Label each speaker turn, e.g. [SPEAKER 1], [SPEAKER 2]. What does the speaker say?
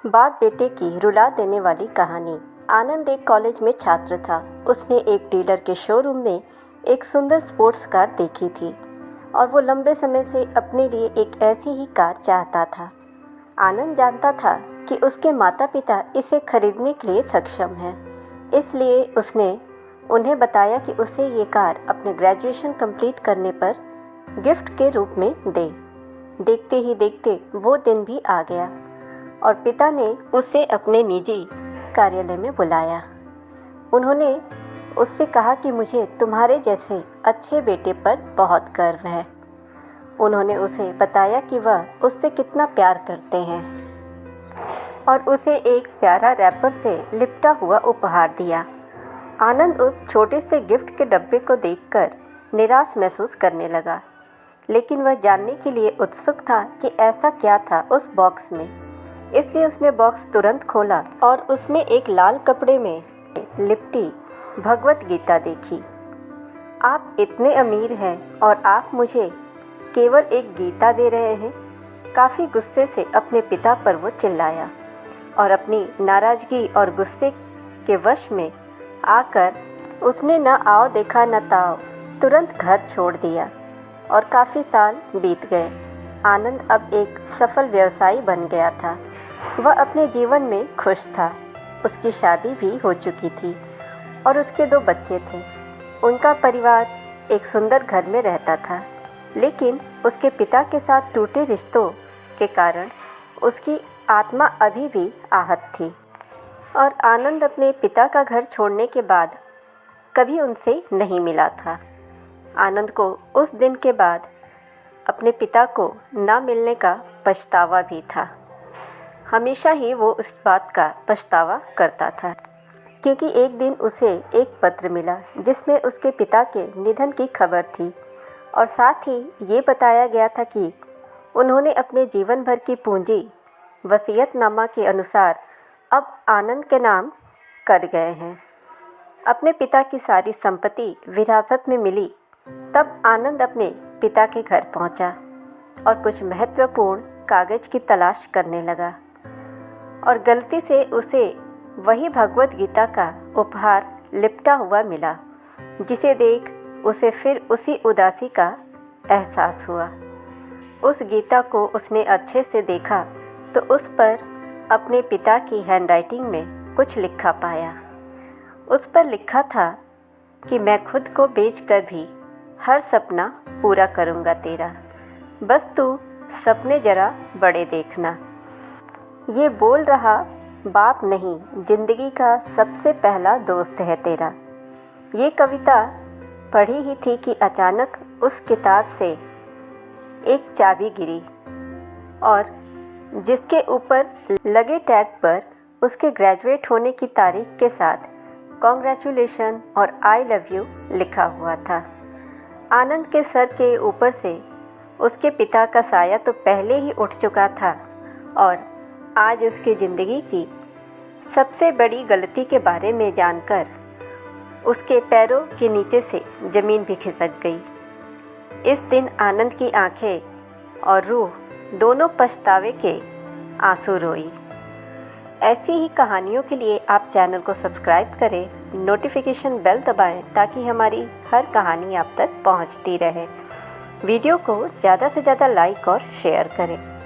[SPEAKER 1] बाप बेटे की रुला देने वाली कहानी। आनंद एक कॉलेज में छात्र था। उसने एक डीलर के शोरूम में एक सुंदर स्पोर्ट्स कार देखी थी और वो लंबे समय से अपने लिए एक ऐसी ही कार चाहता था। आनंद जानता था कि उसके माता पिता इसे खरीदने के लिए सक्षम हैं, इसलिए उसने उन्हें बताया कि उसे ये कार अपने ग्रेजुएशन कंप्लीट करने पर गिफ्ट के रूप में दे। देखते ही देखते वो दिन भी आ गया और पिता ने उसे अपने निजी कार्यालय में बुलाया। उन्होंने उससे कहा कि मुझे तुम्हारे जैसे अच्छे बेटे पर बहुत गर्व है। उन्होंने उसे बताया कि वह उससे कितना प्यार करते हैं और उसे एक प्यारा रैपर से लिपटा हुआ उपहार दिया। आनंद उस छोटे से गिफ्ट के डब्बे को देखकर निराश महसूस करने लगा, लेकिन वह जानने के लिए उत्सुक था कि ऐसा क्या था उस बॉक्स में। इसलिए उसने बॉक्स तुरंत खोला और उसमें एक लाल कपड़े में लिपटी भगवत गीता देखी। आप इतने अमीर हैं और आप मुझे केवल एक गीता दे रहे हैं। काफ़ी गुस्से से अपने पिता पर वो चिल्लाया और अपनी नाराज़गी और गुस्से के वश में आकर उसने न आओ देखा न ताओ तुरंत घर छोड़ दिया और काफ़ी साल बीत गए। आनंद अब एक सफल व्यवसायी बन गया था। वह अपने जीवन में खुश था। उसकी शादी भी हो चुकी थी और उसके 2 बच्चे थे। उनका परिवार एक सुंदर घर में रहता था, लेकिन उसके पिता के साथ टूटे रिश्तों के कारण उसकी आत्मा अभी भी आहत थी और आनंद अपने पिता का घर छोड़ने के बाद कभी उनसे नहीं मिला था। आनंद को उस दिन के बाद अपने पिता को ना मिलने का पछतावा भी था। हमेशा ही वो इस बात का पछतावा करता था, क्योंकि एक दिन उसे एक पत्र मिला जिसमें उसके पिता के निधन की खबर थी और साथ ही ये बताया गया था कि उन्होंने अपने जीवन भर की पूंजी वसीयतनामा के अनुसार अब आनंद के नाम कर गए हैं। अपने पिता की सारी संपत्ति विरासत में मिली तब आनंद अपने पिता के घर पहुंचा और कुछ महत्वपूर्ण कागज़ की तलाश करने लगा और गलती से उसे वही भगवत गीता का उपहार लिपटा हुआ मिला, जिसे देख उसे फिर उसी उदासी का एहसास हुआ। उस गीता को उसने अच्छे से देखा तो उस पर अपने पिता की हैंडराइटिंग में कुछ लिखा पाया। उस पर लिखा था कि मैं खुद को बेचकर भी हर सपना पूरा करूँगा तेरा, बस तू सपने ज़रा बड़े देखना। ये बोल रहा बाप नहीं, ज़िंदगी का सबसे पहला दोस्त है तेरा। ये कविता पढ़ी ही थी कि अचानक उस किताब से एक चाबी गिरी और जिसके ऊपर लगे टैग पर उसके ग्रेजुएट होने की तारीख के साथ कॉन्ग्रेचुलेशन और आई लव यू लिखा हुआ था। आनंद के सर के ऊपर से उसके पिता का साया तो पहले ही उठ चुका था और आज उसकी ज़िंदगी की सबसे बड़ी गलती के बारे में जानकर उसके पैरों के नीचे से ज़मीन भी खिसक गई। इस दिन आनंद की आंखें और रूह दोनों पछतावे के आंसू रोई। ऐसी ही कहानियों के लिए आप चैनल को सब्सक्राइब करें, नोटिफिकेशन बेल दबाएं ताकि हमारी हर कहानी आप तक पहुंचती रहे। वीडियो को ज़्यादा से ज़्यादा लाइक और शेयर करें।